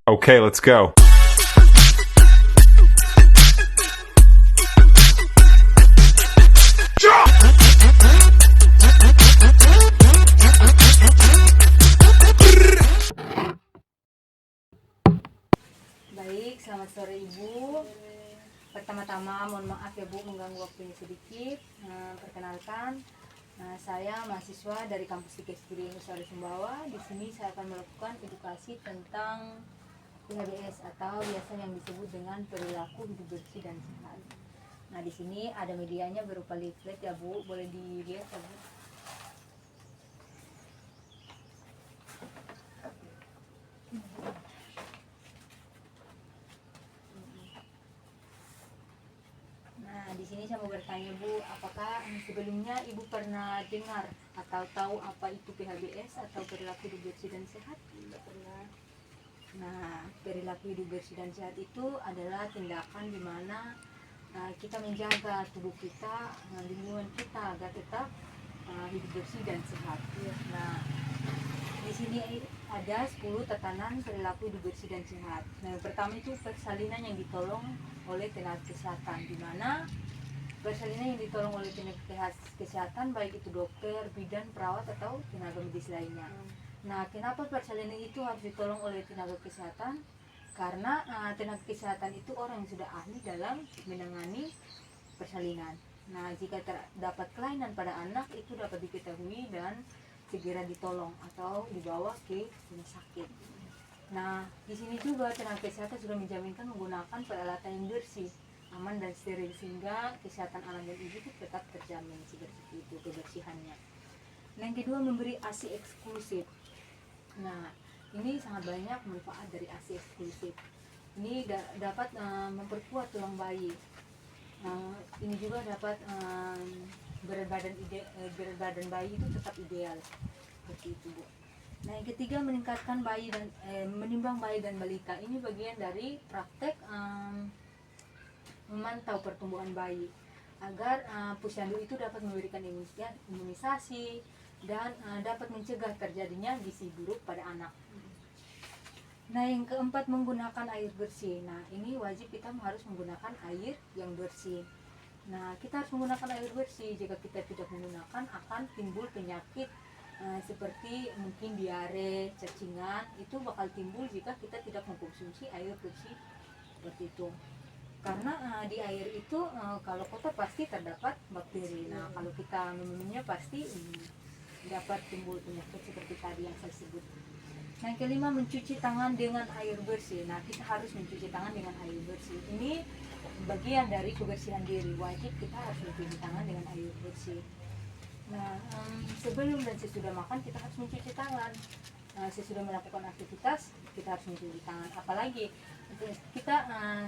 Okay, let's go. Baik, selamat sore Ibu. Pertama-tama mohon maaf ya Bu mengganggu waktunya sedikit. Perkenalkan, saya mahasiswa dari kampus IKSPD Nusa Sumbawa. Di sini saya akan melakukan edukasi tentang PHBS atau biasa yang disebut dengan perilaku hidup bersih dan sehat. Nah, di sini ada medianya berupa leaflet ya Bu, boleh dilihat ya Bu. Nah, di sini saya mau bertanya Bu, apakah sebelumnya Ibu pernah dengar atau tahu apa itu PHBS atau perilaku hidup bersih dan sehat? Tidak pernah. Nah, perilaku hidup bersih dan sehat itu adalah tindakan di mana kita menjaga tubuh kita, lingkungan kita agar tetap hidup bersih dan sehat. Nah, di sini ada 10 tatanan perilaku hidup bersih dan sehat. Nah, yang pertama itu persalinan yang ditolong oleh tenaga kesehatan, di mana persalinan yang ditolong oleh tenaga kesehatan baik itu dokter, bidan, perawat atau tenaga medis lainnya. Nah, kenapa persalinan itu harus ditolong oleh tenaga kesehatan? Karena tenaga kesehatan itu orang yang sudah ahli dalam menangani persalinan. Nah, jika terdapat kelainan pada anak itu dapat diketahui dan segera ditolong atau dibawa ke rumah sakit. Nah, di sini juga tenaga kesehatan sudah menjaminkan menggunakan peralatan yang bersih, aman dan steril sehingga kesehatan anak dan ibu itu tetap terjamin seperti itu kebersihannya. Nah, yang kedua memberi ASI eksklusif. Nah, ini sangat banyak manfaat dari ASI eksklusif. Ini dapat memperkuat tulang bayi. Ini juga dapat berat badan bayi itu tetap ideal seperti itu Bu. Nah, yang ketiga meningkatkan bayi dan menimbang bayi dan balita. Ini bagian dari praktek memantau pertumbuhan bayi agar Posyandu itu dapat memberikan imunisasi dan dapat mencegah terjadinya gizi buruk pada anak. Nah, yang keempat menggunakan air bersih. Nah, ini wajib kita harus menggunakan air yang bersih. Nah, kita harus menggunakan air bersih. Jika kita tidak menggunakan akan timbul penyakit seperti mungkin diare, cacingan, itu bakal timbul jika kita tidak mengkonsumsi air bersih seperti itu. Karena di air itu kalau kotor pasti terdapat bakteri. Nah, kalau kita meminumnya pasti dapat timbul penyakit seperti tadi yang saya sebut. Nah, yang kelima mencuci tangan dengan air bersih. Nah, kita harus mencuci tangan dengan air bersih. Ini bagian dari kebersihan diri. Wajib kita harus mencuci tangan dengan air bersih. Nah, sebelum dan sesudah makan kita harus mencuci tangan. Sesudah melakukan aktivitas kita harus mencuci tangan. Apalagi kita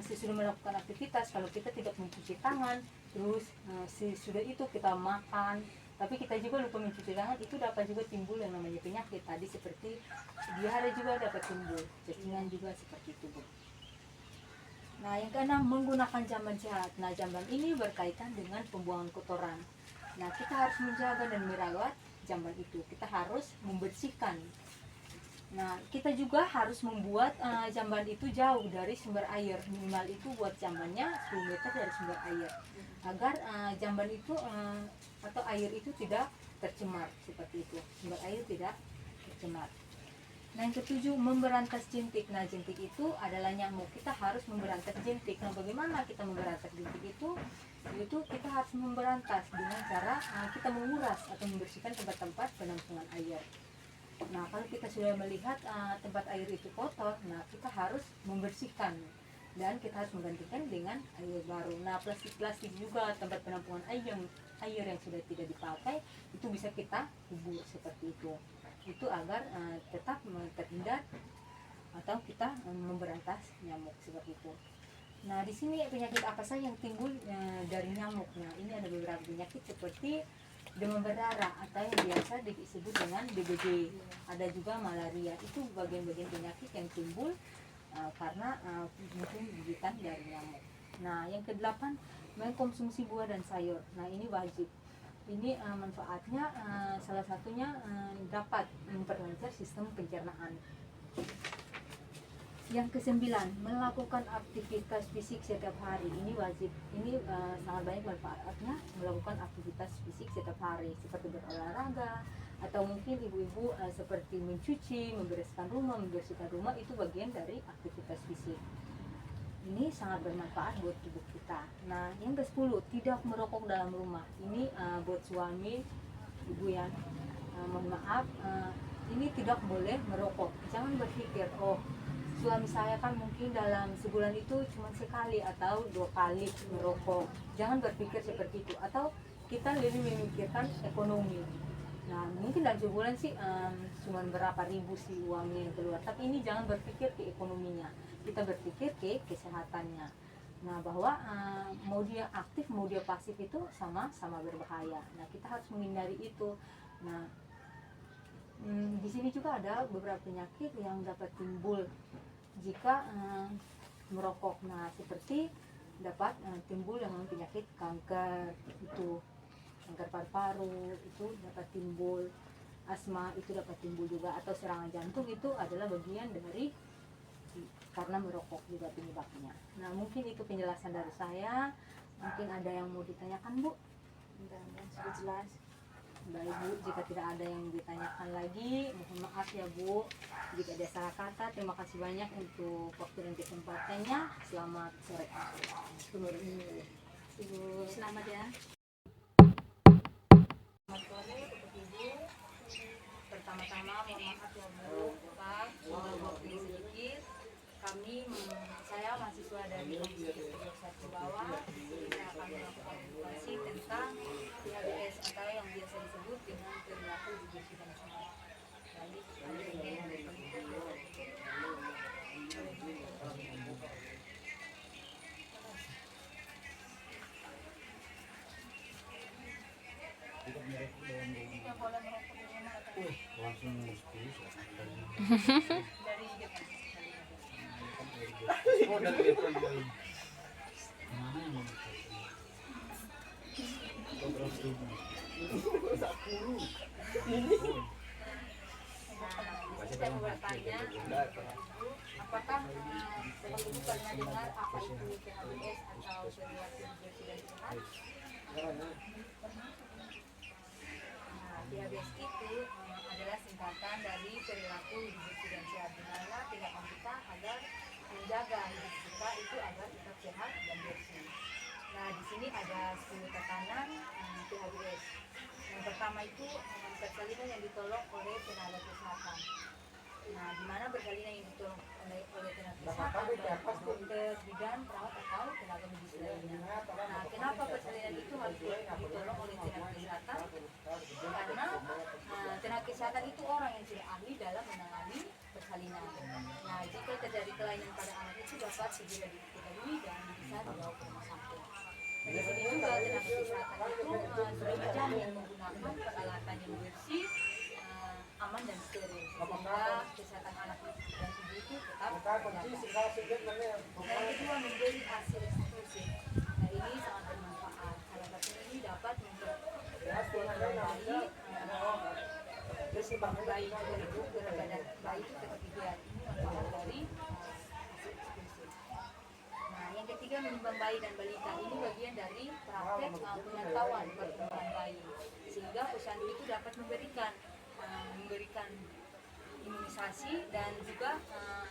sesudah melakukan aktivitas kalau kita tidak mencuci tangan, terus sesudah itu kita makan tapi kita juga lupa mencuci tangan, itu dapat juga timbul yang namanya penyakit tadi seperti diare juga dapat timbul, cacingan juga seperti itu Bu. Nah, yang keenam menggunakan jamban sehat. Nah, jamban ini berkaitan dengan pembuangan kotoran. Nah, kita harus menjaga dan merawat jamban itu. Kita harus membersihkan. Nah, kita juga harus membuat jamban itu jauh dari sumber air. Minimal itu buat jambannya 10 meter dari sumber air. Agar jamban itu atau air itu tidak tercemar seperti itu. Sumber air tidak tercemar. Nah, yang ketujuh memberantas jentik. Nah, jentik itu adalah nyamuk. Kita harus memberantas jentik. Nah, bagaimana kita memberantas jentik itu? Yaitu kita harus memberantas dengan cara kita menguras atau membersihkan tempat-tempat penampungan air. Nah, kalau kita sudah melihat tempat air itu kotor, nah kita harus membersihkan dan kita harus menggantikan dengan air baru. Nah, plastik-plastik juga tempat penampungan air yang sudah tidak dipakai itu bisa kita kubur seperti itu. Itu agar tetap terhindar atau kita memberantas nyamuk seperti itu. Nah, di sini penyakit apa saja yang timbul dari nyamuk? Nah, ini ada beberapa penyakit seperti demam berdarah atau yang biasa disebut dengan DBD. Ada juga malaria. Itu bagian-bagian penyakit yang timbul karena mungkin gigitan dari nyamuk. Nah, yang kedelapan mengkonsumsi buah dan sayur. Nah, ini wajib. Ini manfaatnya salah satunya dapat memperlancar sistem pencernaan. Yang kesembilan, melakukan aktivitas fisik setiap hari. Ini wajib. Ini sangat banyak manfaatnya melakukan aktivitas fisik setiap hari seperti berolahraga atau mungkin ibu-ibu seperti mencuci, membersihkan rumah itu bagian dari aktivitas fisik. Ini sangat bermanfaat buat tubuh kita. Nah, yang ke-10, tidak merokok dalam rumah. Ini buat suami, ibu yang mohon maaf, ini tidak boleh merokok. Jangan berpikir, oh suami saya kan mungkin dalam sebulan itu cuma sekali atau 2 kali merokok. Jangan berpikir seperti itu. Atau kita lebih memikirkan ekonomi. Nah, mungkin dalam sebulan sih cuma berapa ribu sih uangnya yang keluar. Tapi ini jangan berpikir ke ekonominya. Kita berpikir ke kesehatannya. Nah, bahwa mau dia aktif, mau dia pasif itu sama-sama berbahaya. Nah, kita harus menghindari itu. Nah, di sini juga ada beberapa penyakit yang dapat timbul jika merokok. Nah, seperti dapat timbul dengan penyakit kanker, itu kanker paru-paru itu dapat timbul, asma itu dapat timbul juga, atau serangan jantung itu adalah bagian dari karena merokok juga penyebabnya. Nah, mungkin itu penjelasan dari saya. Mungkin ada yang mau ditanyakan, Bu? Sudah jelas. Baik, Bu, jika tidak ada yang ditanyakan lagi, mohon maaf ya, Bu jika ada salah kata. Terima kasih banyak untuk waktu dan kesempatannya. Selamat sore. Selamat ya. Selamat sore untuk Ibu. Pertama-tama mohon maaf ya, Bu, Pak, sudah waktunya sedikit. Saya mahasiswa dari Komisi 1 bawah. Saya akan melakukan edukasi tentang PHBS atau yang biasa disebut dengan perilaku hidup dan sehat. Jadi, ada yang langsung oh dari Jepang dari mana yang mau saya mau bertanya, apakah Bapak Ibu pernah dengar apa itu PHBS atau perilaku hidup dan sehat? Nah, PHBS itu adalah singkatan dari perilaku hidup bersih dan sehat, di mana tindakan kita agar menjaga hidup kita itu agar tetap sehat dan bersih. Nah, di sini ada 10 tekanan PHBS. Yang pertama itu persalinan yang ditolong oleh tenaga kesehatan. Nah, di mana persalinan yang ditolong oleh tenaga kesehatan, dokter, bidan, perawat atau tenaga medis lainnya. Nah, kenapa persalinan itu harus ditolong oleh tenaga kesehatan? Karena tenaga kesehatan itu orang yang sudah ahli dalam menangani persalinan. Nah, jika terjadi kelainan pada anak itu dapat segera diketahui dan bisa dibawa ke rumah sakit. Di sini juga tenaga kesehatan itu sudah menjamin menggunakan peralatan yang bersih, aman dan steril sehingga kesehatan anak dan ibu itu tetap terjaga. Nah, yang kedua, memberi hasil eksklusif. Nah, ini sangat bermanfaat. Salah satunya ini dapat memperbaiki bayi, bersimbang bayi itu berat badan bayi itu tetap ideal. Ini manfaat dari hasil eksklusif. Nah, yang ketiga, menimbang bayi dan balita. Ini bagian dari praktek pemantauan perkembangan bayi sehingga posyandu itu dapat memberikan imunisasi dan juga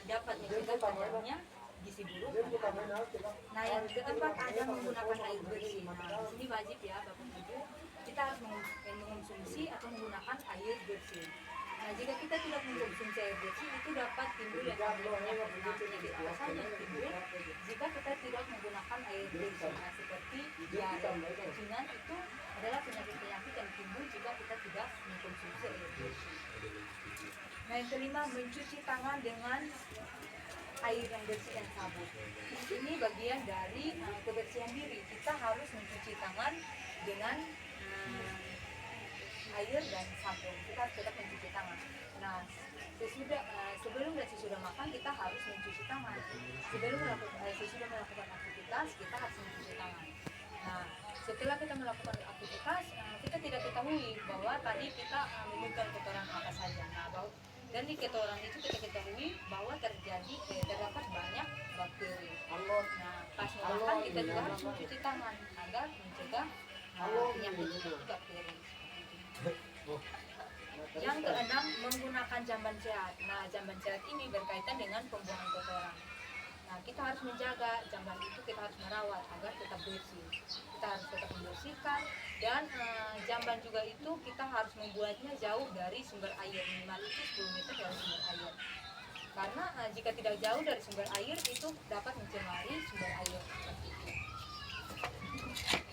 dapat mencegah terjadinya gizi buruk pada anak. Nah, yang keempat ada menggunakan air bersih. Nah, di sini wajib ya Bapak Ibu, kita harus mengonsumsi atau menggunakan air bersih. Nah, jika kita tidak mengonsumsi air bersih itu dapat timbul yang namanya penyakit apa saja yang timbul jika kita tidak menggunakan air bersih. Nah, seperti diare, cacingan itu adalah penyakit-penyakit yang timbul jika kita tidak mengkonsumsi air bersih. Nah, yang kelima, mencuci tangan dengan air yang bersih dan sabun. Ini bagian dari kebersihan diri. Kita harus mencuci tangan dengan air dan sabun. Kita tetap mencuci tangan. Nah, sebelum dan sesudah makan kita harus mencuci tangan. Sesudah melakukan aktivitas kita harus mencuci tangan. Nah, setelah kita melakukan aktivitas kita tidak ketahui bahwa tadi kita memegang kotoran apa saja. Nah, Dan di ketorang itu kita ketahui bahwa terdapat banyak bakteri. Nah, pas makan kita juga harus mencuci tangan agar mencegah penyakit itu bakteri. Yang keenam, menggunakan jamban sehat. Nah, jamban sehat ini berkaitan dengan pembuangan kotoran. Nah, kita harus menjaga jamban itu, kita harus merawat agar tetap bersih. Kita harus tetap membersihkan, dan jamban juga itu kita harus membuatnya jauh dari sumber air, minimal itu 10 meter dari sumber air. Karena jika tidak jauh dari sumber air itu dapat mencemari sumber air.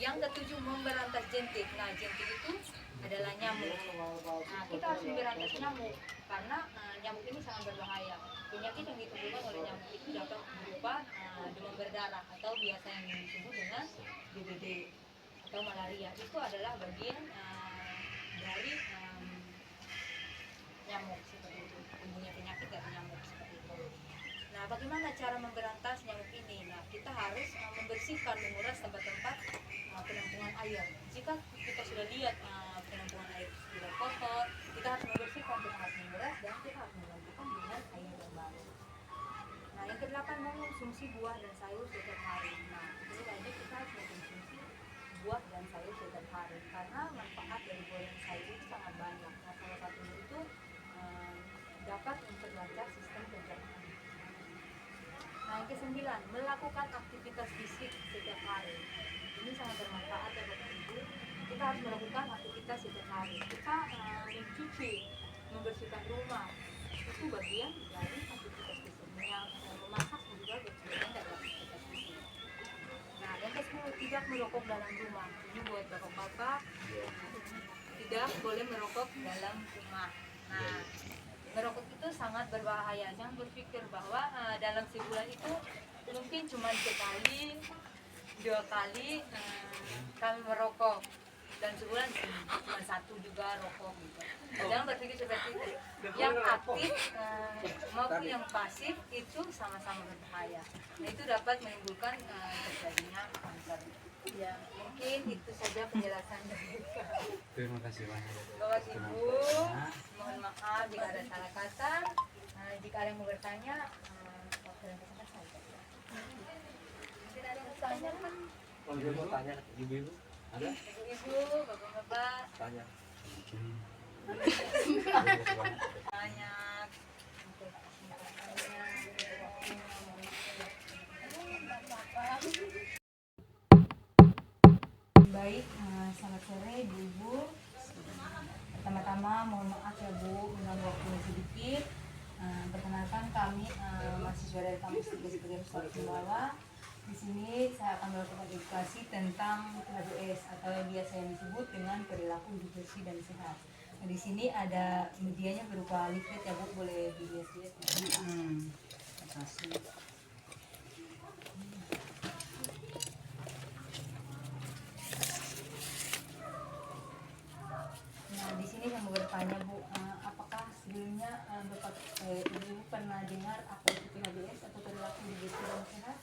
Yang ketujuh, memberantas jentik. Nah, jentik itu adalah nyamuk. Nah, kita harus memberantas nyamuk karena nyamuk ini sangat berbahaya. Penyakit yang ditimbulkan oleh nyamuk itu dapat berupa demam berdarah atau biasa yang disebut dengan DBD atau malaria. Itu adalah bagian dari nyamuk seperti itu, tumbuhnya penyakit dari nyamuk seperti itu. Nah, bagaimana cara memberantas nyamuk ini? Nah, kita harus membersihkan, menguras tempat-tempat penampungan air. Jika kita sudah lihat penampungan air sudah kotor, kita harus membersihkan, kita harus menguras, dan kita harus menggantikan dengan air yang baru. Nah, yang kedelapan, mengonsumsi buah dan sayur setiap hari. Nah, ini wajib kita harus mengonsumsi buah dan sayur setiap hari karena manfaat dari buah dan sayur itu sangat banyak. Nah, salah satunya itu dapat memperlancar sistem pencernaan. Nah, yang kesembilan, melakukan aktivitas fisik setiap hari. Ini sangat bermanfaat ya Bapak Ibu. Kita harus melakukan aktivitas setiap hari. Kita mencuci, membersihkan rumah, itu bagian dari aktivitas fisik. Memasak juga bagian dari aktivitas fisik. Nah, yang ke-10, tidak merokok dalam rumah. Ini buat bapak-bapak, tidak boleh merokok dalam rumah. Nah, merokok itu sangat berbahaya. Jangan berpikir bahwa dalam sebulan itu mungkin cuma sekali, 2 kali kami merokok, dan sebulan cuma 1 juga rokok gitu. Jangan berpikir seperti itu. Yang aktif maupun yang pasif itu sama-sama berbahaya. Nah, itu dapat menimbulkan terjadinya kanker. Ya, mungkin itu saja penjelasan dari kami. Terima kasih banyak. Bapak Ibu, mohon maaf jika ada salah kata. Jika ada yang mau bertanya, waktu dan kesempatan saja. Mungkin ada yang mau tanya kan? Kalau dia mau tanya, ibu-ibu ada? Ibu-ibu, bapak-bapak, Tanya. banyak. Baik, selamat sore Ibu. Pertama-tama mohon maaf ya Bu dengan waktunya sedikit. Perkenalkan kami mahasiswa dari kampus 3 Sebagian Besar Sumbawa. Di sini saya akan melakukan edukasi tentang PHBS atau yang biasa yang disebut dengan perilaku hidup bersih dan sehat. Nah, di sini ada medianya berupa leaflet ya Bu, boleh dilihat-lihat. Terima kasih. Nah, di sini saya mau bertanya Bu, apakah sebelumnya Ibu pernah dengar apa itu PHBS atau perilaku hidup bersih dan sehat?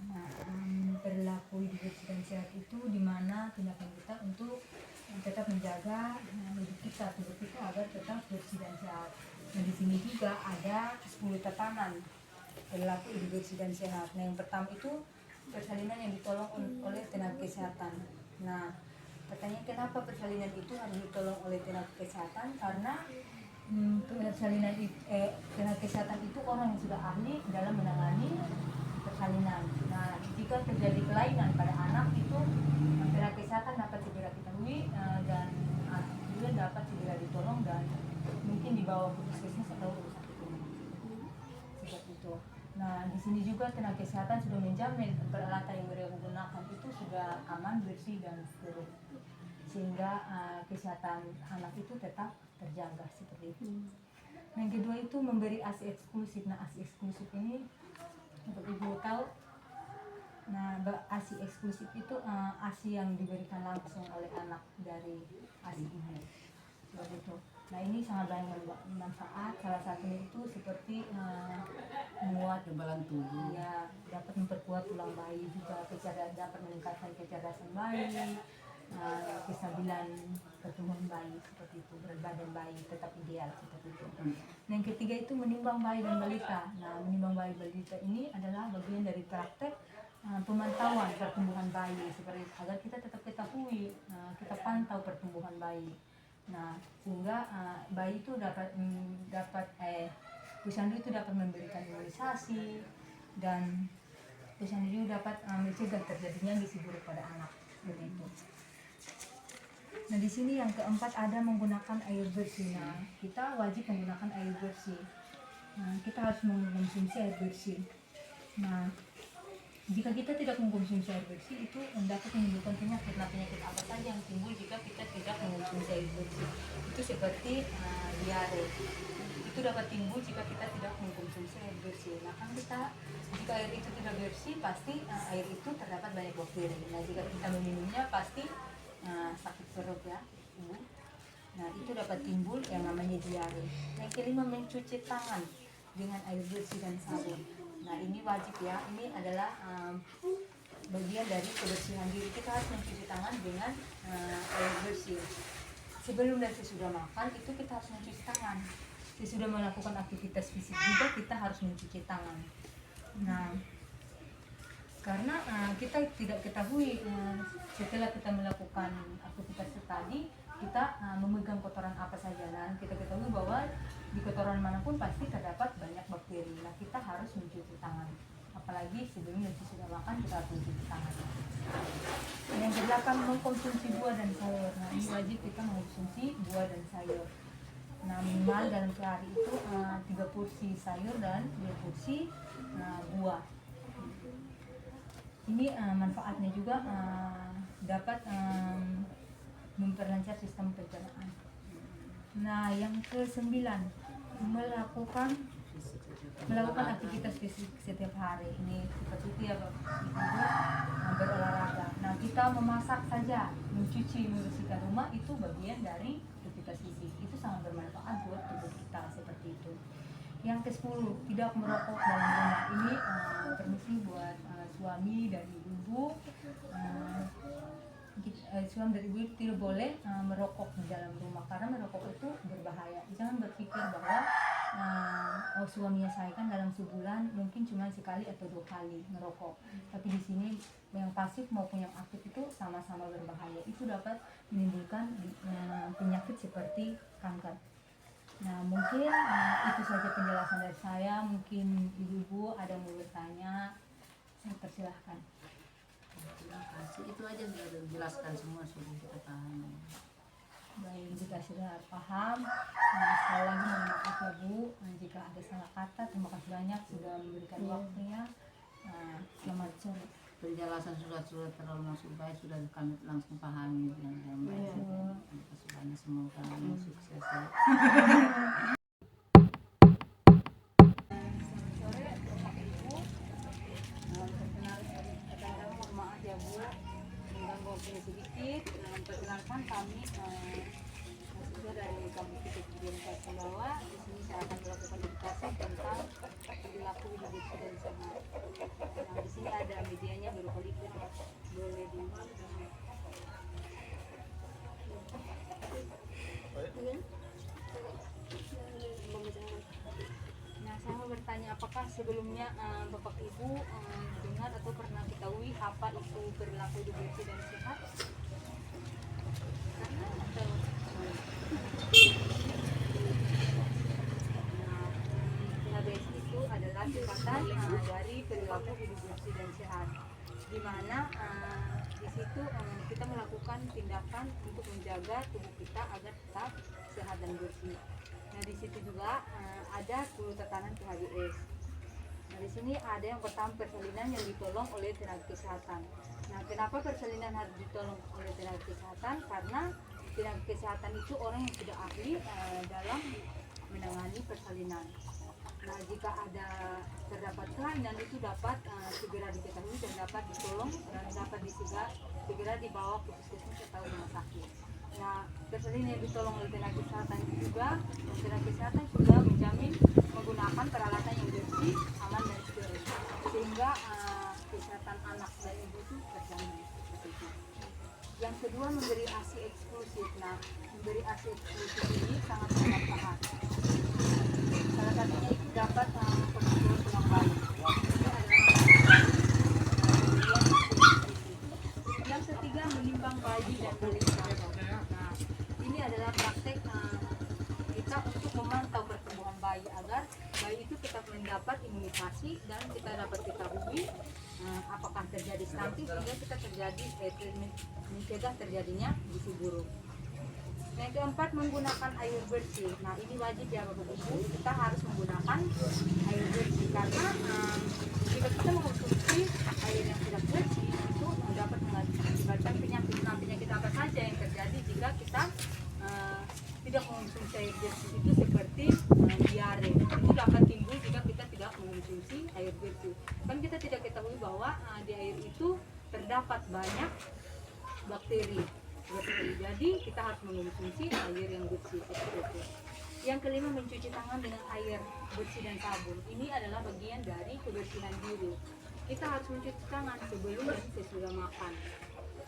Nah, perilaku hidup bersih dan sehat itu dimana tindakan kita untuk tetap menjaga hidup kita, tubuh kita agar tetap bersih dan sehat. Nah, di sini juga ada 10 tatanan perilaku hidup bersih dan sehat. Nah, yang pertama itu persalinan yang ditolong oleh tenaga kesehatan. Nah, pertanyaan kenapa persalinan itu harus ditolong oleh tenaga kesehatan? Karena persalinan tenaga kesehatan itu orang yang sudah ahli dalam menangani persalinan. Nah, jika terjadi kelainan pada anak itu tenaga kesehatan dapat segera ketahui dan juga dapat segera ditolong dan mungkin dibawa ke puskesmas atau rumah sakit umum. Seperti itu. Nah, di sini juga tenaga kesehatan sudah menjamin peralatan yang mereka gunakan itu sudah aman, bersih dan steril, sehingga kesehatan anak itu tetap terjaga seperti itu. Yang kedua itu memberi ASI eksklusif. Nah, ASI eksklusif ini untuk Ibu tahu. Nah, ASI eksklusif itu ASI yang diberikan langsung oleh anak dari ASI ibu. Seperti itu. Nah, ini sangat banyak manfaat. Salah satunya itu seperti menguat kekebalan tubuh. Ya, dapat memperkuat tulang bayi juga, dapat meningkatkan kecerdasan bayi, kestabilan pertumbuhan bayi seperti itu, berat badan bayi tetap ideal seperti itu. Nah, yang ketiga itu menimbang bayi dan balita. Nah, menimbang bayi balita ini adalah bagian dari praktek pemantauan pertumbuhan bayi seperti itu, agar kita tetap ketahui, kita pantau pertumbuhan bayi. Nah, sehingga bayi itu Posyandu itu dapat memberikan imunisasi, dan Posyandu juga dapat mencegah terjadinya gizi buruk pada anak seperti itu. Nah, di sini yang keempat ada menggunakan air bersih. Nah, kita wajib menggunakan air bersih. Nah, kita harus mengkonsumsi air bersih. Nah, jika kita tidak mengkonsumsi air bersih, itu dapat menimbulkan penyakit. Nah, penyakit apa saja yang timbul jika kita tidak mengkonsumsi air bersih? Itu seperti diare. Itu dapat timbul jika kita tidak mengkonsumsi air bersih. Nah, kan jika air itu tidak bersih, pasti air itu terdapat banyak bakteri. Nah, jika kita meminumnya pasti sakit perut ya. Nah, itu dapat timbul yang namanya diare. Yang kelima, mencuci tangan dengan air bersih dan sabun. Nah, ini wajib ya. Ini adalah bagian dari kebersihan diri. Kita harus mencuci tangan dengan air bersih. Sebelum dan sesudah makan itu kita harus mencuci tangan. Sesudah melakukan aktivitas fisik juga kita harus mencuci tangan. Nah, karena kita tidak ketahui setelah kita melakukan aktivitas tadi kita memegang kotoran apa saja. Dan kita ketahui bahwa di kotoran manapun pasti terdapat banyak bakteri. Nah, kita harus mencuci tangan. Apalagi sebelum dan sesudah makan kita harus mencuci tangan. Yang kedelapan, mengkonsumsi buah dan sayur. Nah, ini wajib kita mengkonsumsi buah dan sayur. Nah, minimal dalam sehari itu 3 porsi sayur dan 2 porsi buah. Ini manfaatnya juga dapat memperlancar sistem pencernaan. Nah, yang ke-9, melakukan aktivitas fisik setiap hari. Ini seperti itu ya, berolahraga. Nah, kita memasak saja, mencuci, membersihkan rumah itu bagian dari aktivitas fisik. Itu sangat bermanfaat buat tubuh kita seperti itu. Yang ke-10, tidak merokok dalam rumah. Ini permisi buat suami dan ibu. Suami dan ibu tidak boleh merokok di dalam rumah, karena merokok itu berbahaya. Jangan berpikir bahwa suaminya saya kan dalam sebulan mungkin cuma sekali atau 2 kali merokok. Tapi di sini yang pasif maupun yang aktif itu sama-sama berbahaya. Itu dapat menimbulkan penyakit seperti kanker. Nah, mungkin itu saja penjelasan dari saya. Mungkin ibu-ibu ada yang mau bertanya, saya persilahkan. Terima kasih. Itu aja sudah dijelaskan semua, sudah kita paham. Baik, jika sudah paham, sekali lagi mohon maaf ya Bu, jika ada salah kata. Terima kasih banyak sudah memberikan waktunya. Selamat sore. Penjelasan sudah terlalu masuk baik, sudah kami langsung pahami yang baik. Terima kasih banyak, semoga sukses. Sedikit memperkenalkan kami mahasiswa dari kampus Kediri Sumbawa. Di sini saya akan melakukan edukasi tentang perilaku hidup bersih dan sehat. Nah, di sini ada medianya berupa liquid ya. Boleh Nah, saya mau bertanya, apakah sebelumnya Bapak Ibu dengar atau pernah ketahui apa itu perilaku hidup bersih dan sehat? PHBS itu adalah singkatan dari perilaku hidup bersih dan sehat, di mana di situ kita melakukan tindakan untuk menjaga tubuh kita agar tetap sehat dan bersih. Nah, di situ juga ada 10 tatanan PHBS. Nah, di sini ada yang pertama, persalinan yang ditolong oleh tenaga kesehatan. Nah, kenapa persalinan harus ditolong oleh tenaga kesehatan? Karena tenaga kesehatan itu orang yang sudah ahli dalam menangani persalinan. Nah, jika terdapat kelainan itu dapat segera diketahui dan dapat ditolong dan dapat segera dibawa ke puskesmas atau rumah sakit. Nah, persalinan yang ditolong oleh tenaga kesehatan juga, tenaga kesehatan sudah menjamin menggunakan peralatan yang bersih, aman dan steril, sehingga kesehatan anak dan ibu itu terjamin. Yang Yang kedua, memberi ASI eksklusif. Nah, memberi ASI eksklusif ini sangat bermanfaat. Salah satunya itu dapat pembentukan tulang bayi. Ini adalah yang ketiga, menimbang bayi dan balik kantong. Nah, ini adalah praktek kita untuk memantau pertumbuhan bayi agar bayi itu tetap mendapat imunisasi dan kita dapat ketahui apakah terjadi stunting sehingga kita mencegah terjadinya gizi buruk. Yang keempat, menggunakan air bersih. Nah, ini wajib ya Bapak Ibu, kita harus menggunakan air bersih karena jika kita mengkonsumsi air yang tidak bersih itu dapat mengakibatkan penyakit. Nah, penyakit apa saja yang terjadi jika kita tidak mengonsumsi air bersih itu seperti diare. Itu dapat timbul jika kita tidak mengonsumsi air bersih. Kan kita tidak ketahui bahwa di air itu terdapat banyak bakteri. Jadi kita harus mengonsumsi air yang bersih. Yang kelima, mencuci tangan dengan air bersih dan sabun. Ini adalah bagian dari kebersihan diri. Kita harus mencuci tangan sebelum dan sesudah makan.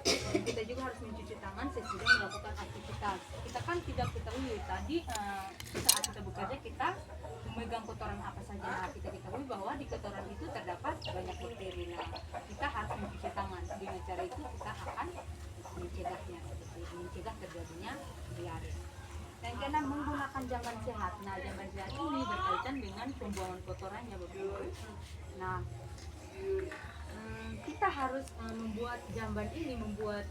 Dan kita juga harus mencuci tangan sesudah melakukan aktivitas. Kita kan tidak ketahui tadi saat kita bekerja kita memegang kotoran apa saja. Nah, kita ketahui bahwa di kotoran itu terdapat banyak bakteri. Nah, kita harus mencuci tangan. Dengan cara itu kita akan mencegahnya, mencegah terjadinya diare. Yang keenam, menggunakan jamban sehat. Nah, jamban sehat ini berkaitan dengan pembuangan kotoran ya Bapak. Nah, kita harus membuat jamban ini, membuat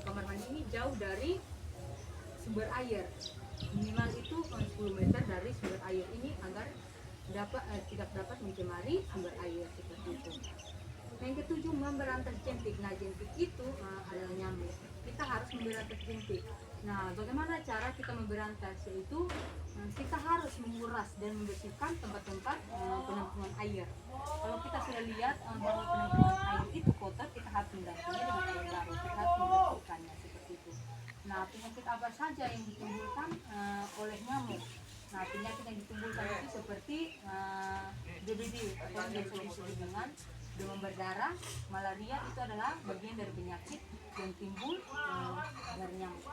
kamar mandi ini jauh dari sumber air. Minimal itu 10 meter dari sumber air ini agar tidak dapat mencemari sumber air seperti itu. Yang ketujuh, memberantas jentik. Nah, jentik itu adalah nyamuk. Kita harus memberantas jentik. Nah, bagaimana cara kita memberantas? Yaitu kita harus menguras dan membersihkan tempat-tempat penampungan air. Kalau kita sudah lihat bahwa penampungan air itu kotor, kita harus menggantinya dengan air baru. Kita harus membersihkannya seperti itu. Nah, penyakit apa saja yang ditimbulkan oleh nyamuk? Nah, penyakit yang ditimbulkan itu seperti DBD atau yang biasa disebut dengan demam berdarah, malaria. Itu adalah bagian dari penyakit yang timbul dari nyamuk.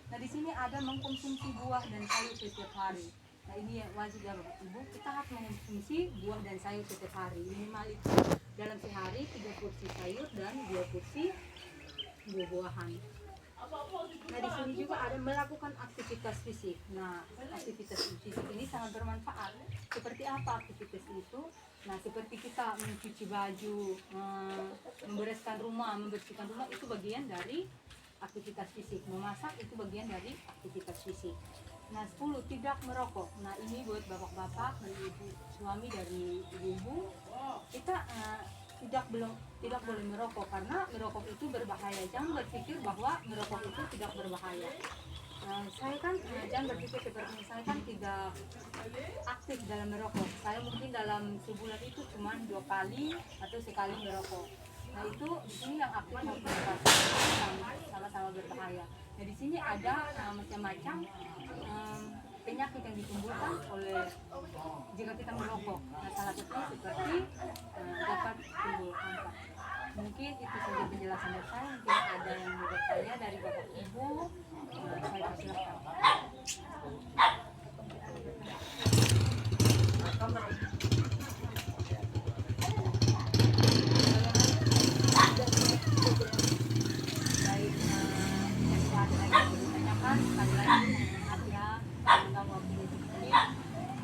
Nah, di sini ada mengkonsumsi buah dan sayur setiap hari. Nah, ini wajib ya Bapak Ibu, kita harus mengkonsumsi buah dan sayur setiap hari. Minimal itu dalam sehari 3 porsi sayur dan 2 porsi buah-buahan. Nah, di sini juga ada melakukan aktivitas fisik. Nah, aktivitas fisik ini sangat bermanfaat. Seperti apa aktivitas itu? Nah, seperti kita mencuci baju, membereskan rumah, membersihkan rumah, itu bagian dari aktivitas fisik. Memasak itu bagian dari aktivitas fisik. Nah, 10, tidak merokok. Nah, ini buat bapak-bapak dan ibu suami dari ibu-ibu, kita tidak boleh merokok karena merokok itu berbahaya. Jangan berpikir bahwa merokok itu tidak berbahaya. Saya kan jangan berpikir seperti saya kan tidak aktif dalam merokok. Saya mungkin dalam sebulan itu cuma 2 kali atau sekali merokok. Nah, itu di sini yang aktif maupun sama-sama berbahaya. Nah, di sini ada macam-macam penyakit yang ditimbulkan oleh jika kita merokok. Nah, salah satunya seperti dapat timbul campak. Mungkin itu saja penjelasan dari saya. Mungkin ada yang mau bertanya dari Bapak Ibu, saya persilakan. Baik, yang ada lagi yang ditanyakan, sekali lagi ada tentang waktu itu menit.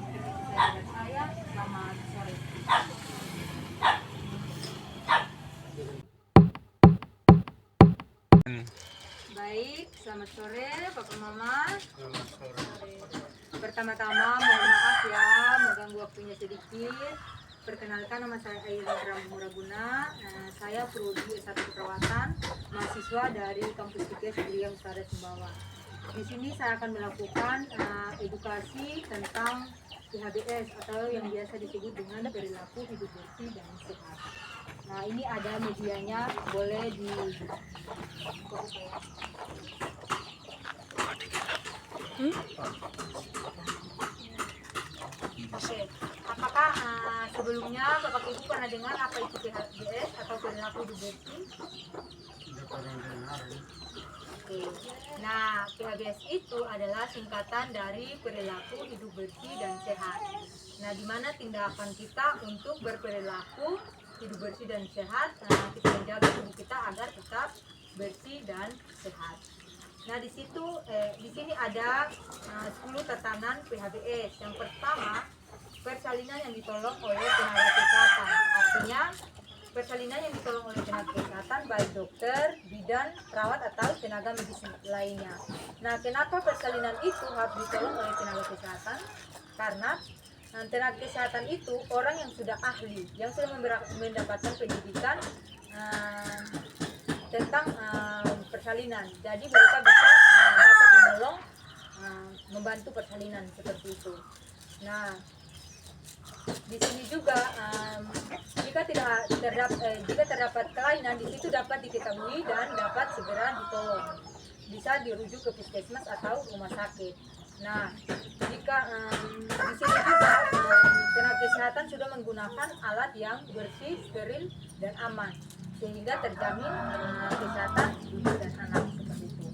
Mungkin itu saja dari saya. Selamat sore. Baik, selamat sore Bapak Mama. Selamat sore. Pertama-tama mohon maaf ya mengganggu waktunya sedikit. Perkenalkan, nama saya Aira Ramuraguna. Saya prodi S1 Keperawatan, mahasiswa dari kampus 3 Sugriya Utara Sumbawa. Di sini saya akan melakukan edukasi tentang PHBS atau yang biasa disebut dengan perilaku hidup bersih dan sehat. Nah, ini ada medianya, boleh di Oke, apakah sebelumnya Bapak Ibu pernah dengar apa itu PHBS atau perilaku hidup bersih? Tidak pernah dengar. Oke. Nah, PHBS itu adalah singkatan dari perilaku hidup bersih dan sehat. Nah, di mana tindakan kita untuk berperilaku hidup bersih dan sehat, kita menjaga tubuh kita agar tetap bersih dan sehat. Nah, di sini ada 10 tatanan PHBS. Yang pertama, persalinan yang ditolong oleh tenaga kesehatan. Artinya, persalinan yang ditolong oleh tenaga kesehatan baik dokter, bidan, perawat atau tenaga medis lainnya. Nah, kenapa persalinan itu harus ditolong oleh tenaga kesehatan? Karena tenaga kesehatan itu orang yang sudah ahli, yang sudah mendapatkan pendidikan tentang persalinan. Jadi mereka bisa dapat menolong, membantu persalinan seperti itu. Nah, di sini juga jika terdapat kelainan di situ dapat diketahui dan dapat segera ditolong. Bisa dirujuk ke puskesmas atau rumah sakit. Nah, jika di sini juga tenaga kesehatan sudah menggunakan alat yang bersih, steril dan aman sehingga terjamin kesehatan ibu dan anak seperti itu.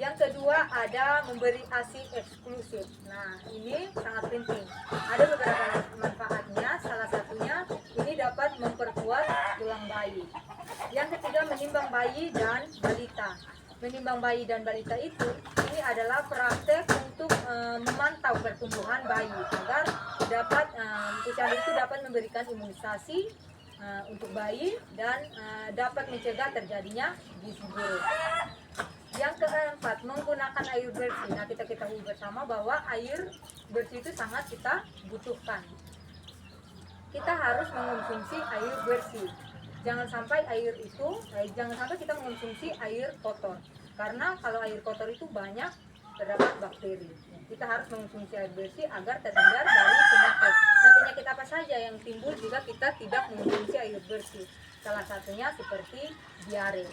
Yang kedua ada memberi ASI eksklusif. Nah, ini sangat penting. Ada beberapa manfaatnya. Salah satunya ini dapat memperkuat tulang bayi. Yang ketiga menimbang bayi dan balita. Menimbang bayi dan balita itu ini adalah praktek untuk memantau pertumbuhan bayi agar dapat puskesmas itu dapat memberikan imunisasi untuk bayi dan dapat mencegah terjadinya gizi buruk. Yang keempat, menggunakan air bersih. Nah, kita ketahui bersama bahwa air bersih itu sangat kita butuhkan. Kita harus mengonsumsi air bersih. Jangan sampai kita mengonsumsi air kotor. Karena kalau air kotor itu banyak terdapat bakteri. Kita harus mengonsumsi air bersih agar terhindar dari penyakit. Nah, penyakit apa saja yang timbul jika kita tidak mengonsumsi air bersih? Salah satunya seperti diare.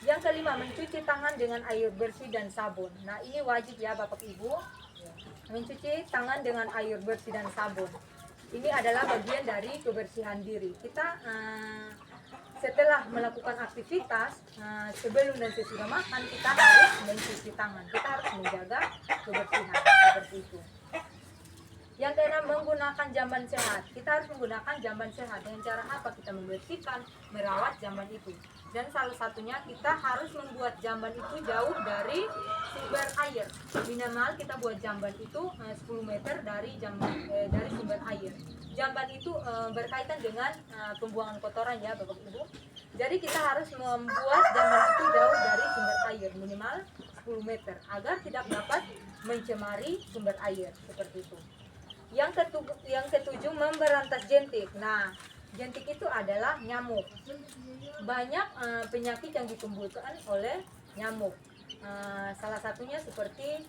Yang kelima, mencuci tangan dengan air bersih dan sabun. Nah, ini wajib ya Bapak Ibu, mencuci tangan dengan air bersih dan sabun. Ini adalah bagian dari kebersihan diri. Kita setelah melakukan aktivitas, sebelum dan sesudah makan, kita harus mencuci tangan. Kita harus menjaga kebersihan seperti itu. Yang keenam, menggunakan jamban sehat. Kita harus menggunakan jamban sehat. Dengan cara apa kita membersihkan, merawat jamban itu? Dan salah satunya kita harus membuat jamban itu jauh dari sumber air. Minimal kita buat jamban itu 10 meter dari sumber air. Jamban itu berkaitan dengan pembuangan kotoran ya Bapak Ibu. Jadi kita harus membuat jamban itu jauh dari sumber air, minimal 10 meter agar tidak dapat mencemari sumber air seperti itu. Yang ketujuh, memberantas jentik. Nah, jentik itu adalah nyamuk. Banyak penyakit yang ditimbulkan oleh nyamuk. Salah satunya seperti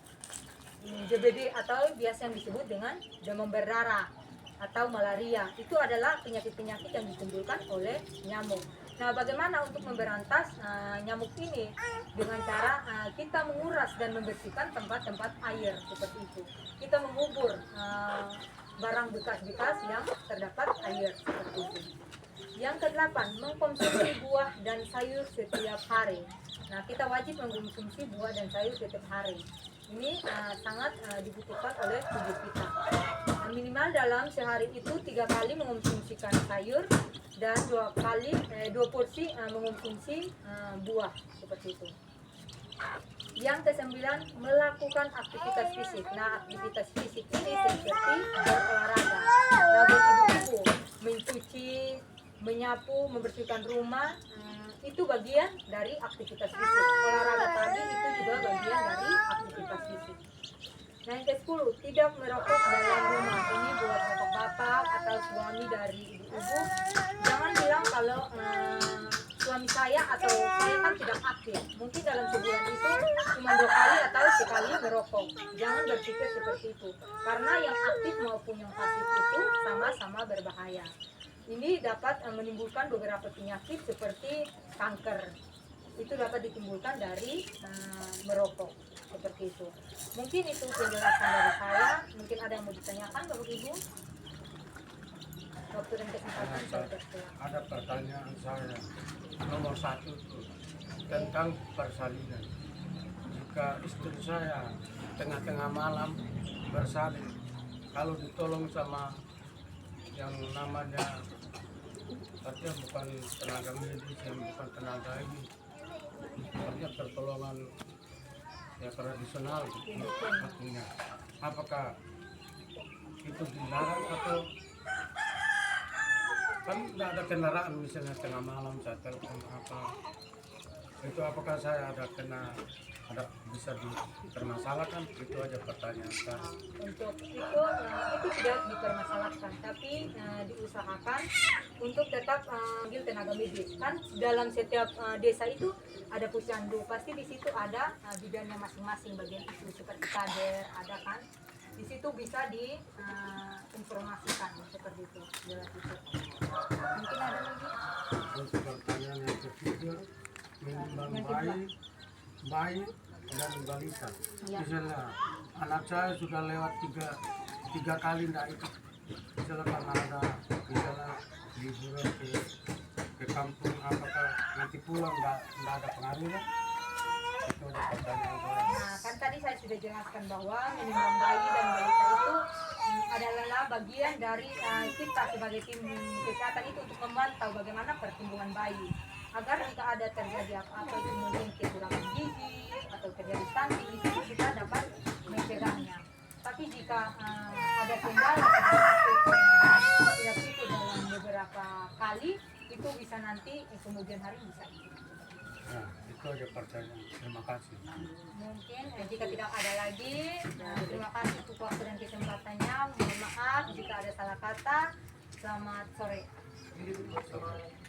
DBD atau biasa yang disebut dengan demam berdarah atau malaria. Itu adalah penyakit-penyakit yang ditimbulkan oleh nyamuk. Nah, bagaimana untuk memberantas nyamuk ini? Dengan cara kita menguras dan membersihkan tempat-tempat air seperti itu. Kita mengubur barang bekas-bekas yang terdapat air seperti itu. Yang kedelapan, mengkonsumsi buah dan sayur setiap hari. Nah, kita wajib mengkonsumsi buah dan sayur setiap hari. Ini sangat dibutuhkan oleh tubuh kita. Minimal dalam sehari itu 3 kali mengkonsumsikan sayur dan 2 porsi mengkonsumsi buah seperti itu. Yang kesembilan, melakukan aktivitas fisik. Nah, aktivitas fisik ini seperti berolahraga. Nah, ibu-ibu mencuci, menyapu, membersihkan rumah, itu bagian dari aktivitas fisik. Olahraga pagi itu juga bagian dari aktivitas fisik. Nah, yang ke-10, tidak merokok dalam rumah. Ini buat bapak-bapak atau suami dari ibu-ibu. Jangan bilang kalau suami saya atau saya kan tidak aktif. Mungkin dalam sebulan itu cuma 2 kali atau sekali merokok. Jangan berpikir seperti itu. Karena yang aktif maupun yang pasif itu sama-sama berbahaya. Ini dapat menimbulkan beberapa penyakit seperti kanker. Itu dapat ditimbulkan dari merokok. seperti itu. Mungkin itu penjelasan dari saya. Mungkin ada yang mau ditanyakan Bapak Ibu. Waktu dan kesempatan saya persilakan. Ada pertanyaan saya nomor 1 itu tentang persalinan. Jika istri saya tengah-tengah malam bersalin, kalau ditolong sama yang namanya artinya bukan tenaga medis, yang bukan tenaga ini, artinya pertolongan ya tradisional gitu, artinya apakah itu dilarang atau kan tidak ada kendaraan misalnya tengah malam saya telepon apa itu, apakah saya ada bisa dipermasalahkan? Itu aja pertanyaan saya. Untuk itu tidak dipermasalahkan, tapi diusahakan untuk tetap panggil tenaga medis. Kan dalam setiap desa itu ada posyandu, pasti di situ ada bidannya masing-masing, bagian itu seperti kader ada kan, di situ bisa diinformasikan seperti itu. Jelas itu. Mungkin ada lagi. Untuk pertanyaan yang ketiga, menimbang bayi dan balita. Ya. Misalnya anak saya sudah lewat tiga kali tidak ikut, misalnya karena ada misalnya liburan ke kampung, apakah nanti pulang tidak ada pengaruhnya? Itu ada pertanyaan saya. Nah, kan tadi saya sudah jelaskan bahwa menimbang bayi dan balita itu adalah bagian dari kita sebagai tim kesehatan itu untuk memantau bagaimana pertumbuhan bayi, agar jika ada terjadi apa-apa itu mungkin kekurangan gizi atau terjadi stunting, itu kita dapat mencegahnya. Tapi jika ada kendala tidak itu dalam beberapa kali, itu bisa nanti kemudian hari bisa ikut. Nah, itu aja pertanyaan. Terima kasih. Mungkin jika tidak ada lagi, terima kasih untuk waktu dan kesempatannya. Mohon maaf jika ada salah kata. Selamat sore. Selamat sore.